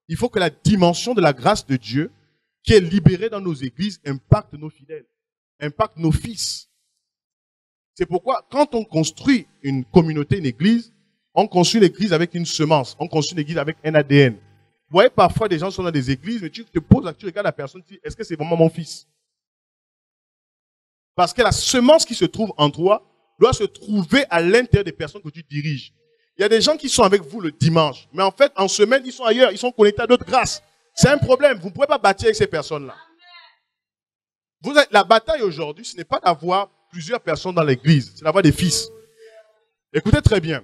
il faut que la dimension de la grâce de Dieu qui est libérée dans nos églises impacte nos fidèles, impacte nos fils. C'est pourquoi, quand on construit une communauté, une église, on construit l'église avec une semence, on construit une église avec un ADN. Vous voyez, parfois, des gens sont dans des églises, mais tu te poses, tu regardes la personne, tu dis, est-ce que c'est vraiment mon fils? Parce que la semence qui se trouve en toi doit se trouver à l'intérieur des personnes que tu diriges. Il y a des gens qui sont avec vous le dimanche, mais en fait, en semaine, ils sont ailleurs, ils sont connectés à d'autres grâces. C'est un problème, vous ne pouvez pas bâtir avec ces personnes-là. La bataille aujourd'hui, ce n'est pas d'avoir plusieurs personnes dans l'église, c'est d'avoir des fils. Écoutez très bien.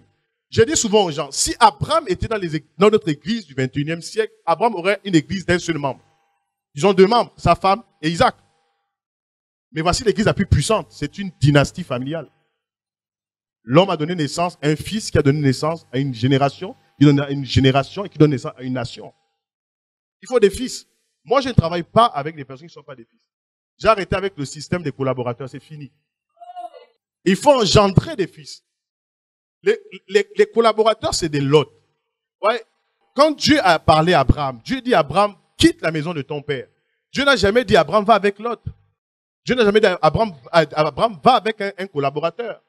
Je dis souvent aux gens, si Abraham était dans notre église du 21e siècle, Abraham aurait une église d'un seul membre. Ils ont deux membres, sa femme et Isaac. Mais voici l'église la plus puissante, c'est une dynastie familiale. L'homme a donné naissance à un fils qui a donné naissance à une génération, qui donne à une génération et qui donne naissance à une nation. Il faut des fils. Moi, je ne travaille pas avec des personnes qui ne sont pas des fils. J'ai arrêté avec le système des collaborateurs, c'est fini. Il faut engendrer des fils. Les collaborateurs, c'est des lots. Ouais. Quand Dieu a parlé à Abraham, Dieu dit à Abraham, quitte la maison de ton père. Dieu n'a jamais dit à Abraham, va avec Lot. Dieu n'a jamais dit à Abraham, va avec un collaborateur.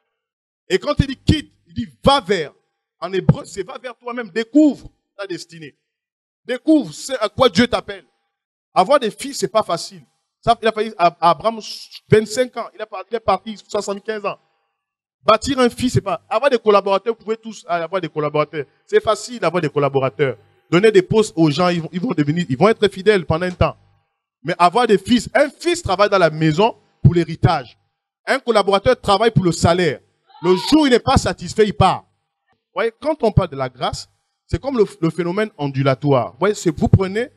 Et quand il dit quitte, il dit va vers. En hébreu, c'est va vers toi-même, découvre ta destinée. Découvre c'est à quoi Dieu t'appelle. Avoir des fils, c'est pas facile. Ça, il a fallu à Abraham 25 ans, il est parti 75 ans. Bâtir un fils, c'est pas. Avoir des collaborateurs, vous pouvez tous avoir des collaborateurs. C'est facile d'avoir des collaborateurs. Donner des postes aux gens, ils vont être fidèles pendant un temps. Mais avoir des fils, un fils travaille dans la maison pour l'héritage. Un collaborateur travaille pour le salaire. Le jour où il n'est pas satisfait, il part. Vous voyez, quand on parle de la grâce, c'est comme le phénomène ondulatoire. Vous voyez, vous prenez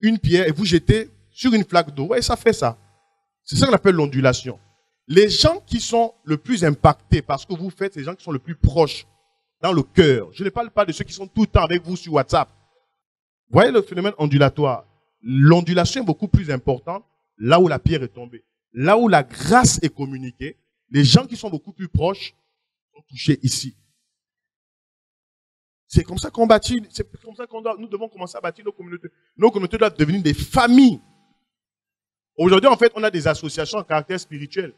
une pierre et vous jetez sur une flaque d'eau. Vous voyez, ça fait ça. C'est ça qu'on appelle l'ondulation. Les gens qui sont le plus impactés par ce que vous faites, c'est les gens qui sont le plus proches dans le cœur. Je ne parle pas de ceux qui sont tout le temps avec vous sur WhatsApp. Vous voyez le phénomène ondulatoire. L'ondulation est beaucoup plus importante là où la pierre est tombée. Là où la grâce est communiquée, les gens qui sont beaucoup plus proches sont touchés ici. C'est comme ça qu'on bâtit, c'est comme ça nous devons commencer à bâtir nos communautés. Nos communautés doivent devenir des familles. Aujourd'hui, en fait, on a des associations à caractère spirituel.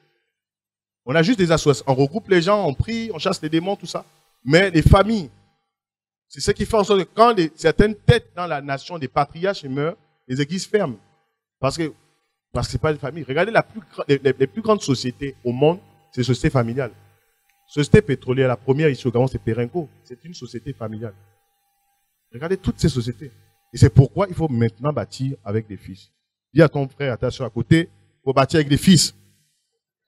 On a juste des associations. On regroupe les gens, on prie, on chasse les démons, tout ça. Mais les familles, c'est ce qui fait en sorte que quand certaines têtes dans la nation des patriarches meurent, les églises ferment. Parce que c'est pas des familles. Regardez les plus grandes sociétés au monde, c'est les sociétés familiales. Société pétrolière, la première ici au Gabon, c'est Perenco. C'est une société familiale. Regardez toutes ces sociétés. Et c'est pourquoi il faut maintenant bâtir avec des fils. Dis à ton frère, à ta soeur à côté, il faut bâtir avec des fils.